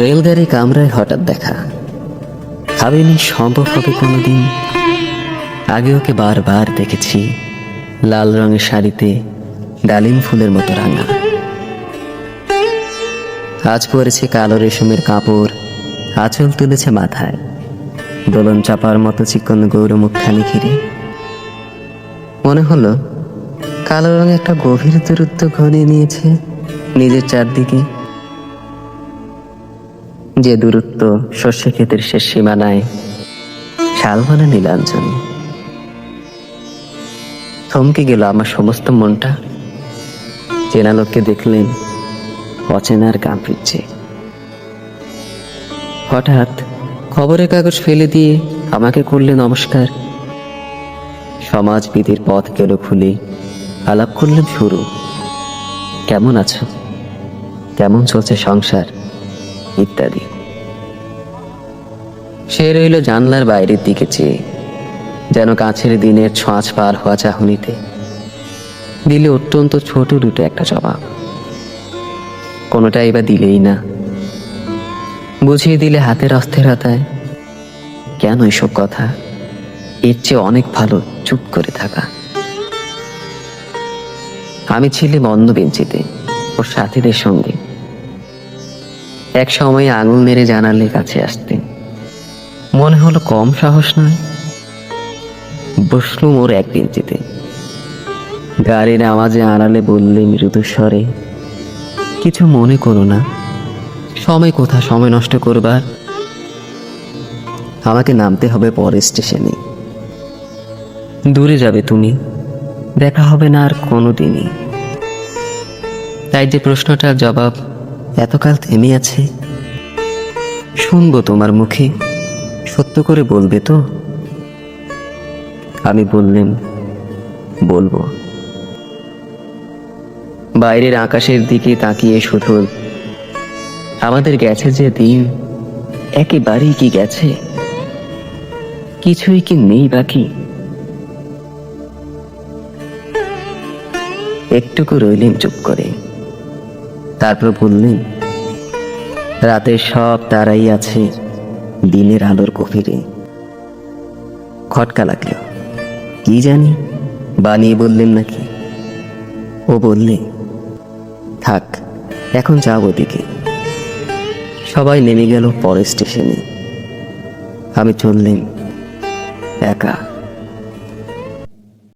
রেলগাড়ি কামরায় হঠাৎ দেখা, ভাবিনি সম্ভব হবে কোনোদিন। আগে ওকে বারবার দেখেছি, লাল রঙের শাড়িতে ডালিম ফুলের মতো রাঙা। আজ পরেছে কালো রেশমের কাপড়, আঁচল তুলেছে মাথায়, দোলন চাপার মতো চিকন গৌরমুখখানি ঘিরে। মনে হলো কালো রঙে একটা গভীর দূরত্ব ঘনিয়ে নিয়েছে নিজের চারদিকে, যে দূরত্ব শস্য ক্ষেতের শেষ সীমানায় শালবনা নীলাঞ্জন। থমকে গেল আমার সমস্ত মনটা। চেনা লোককে দেখলেন অচেনার গান ফিরছে। হঠাৎ খবরের কাগজ ফেলে দিয়ে আমাকে করলে নমস্কার। সমাজবিধির পথ গেল খুলে, আলাপ করলাম শুরু। কেমন আছো, কেমন চলছে সংসার, ইত্যাদি। সে রইল জানলার বাইরের দিকে চেয়ে, যেন কাছের দিনের ছোঁয়াচ পার হওয়া চাহনিতে। দিলে অত্যন্ত ছোট দুটো একটা জবাব, কোনোটাই বা দিলেই না। বুঝিয়ে দিলে হাতের অস্থিরতায়, কেন এসব কথা, এর চেয়ে অনেক ভালো চুপ করে থাকা। আমি ছিলাম অন্য বেঞ্চিতে ওর সাথীদের সঙ্গে। এক সময় আঙুল নেড়ে জানালে কাছে আসতে, মনে হলো কম সাহস নয়। বসলুম ওর এক বেঞ্চিতে। গাড়ির আওয়াজে আড়ালে বললে মৃদু স্বরে, কিছু মনে করো না, সময় কোথা সময় নষ্ট করবার। আমাকে নামতে হবে পরের স্টেশনে। দূরে যাবে তুমি, দেখা হবে না আর কোনোদিনই। তাই যে প্রশ্নটার জবাব এতকাল থেমে আছে, শুনবো তোমার মুখে, সত্য করে বলবে তো? আমি বললেন, বলবো। বাইরের আকাশের দিকে তাকিয়ে শুধু, আমাদের গেছে যে দিন, একেবারেই কি গেছে, কিছুই কি নেই বাকি। একটুকু রইলেন চুপ করে, তারপর বললেন, রাতের সব তারাই আছে দিনের আলোর গভীরে। খটকা লাগলো, কি জানি বানিয়ে বললেন নাকি। ও বললে, থাক এখন যাও ওদিকে। সবাই নেমে গেল পরের স্টেশনে। আমি চললেন একা।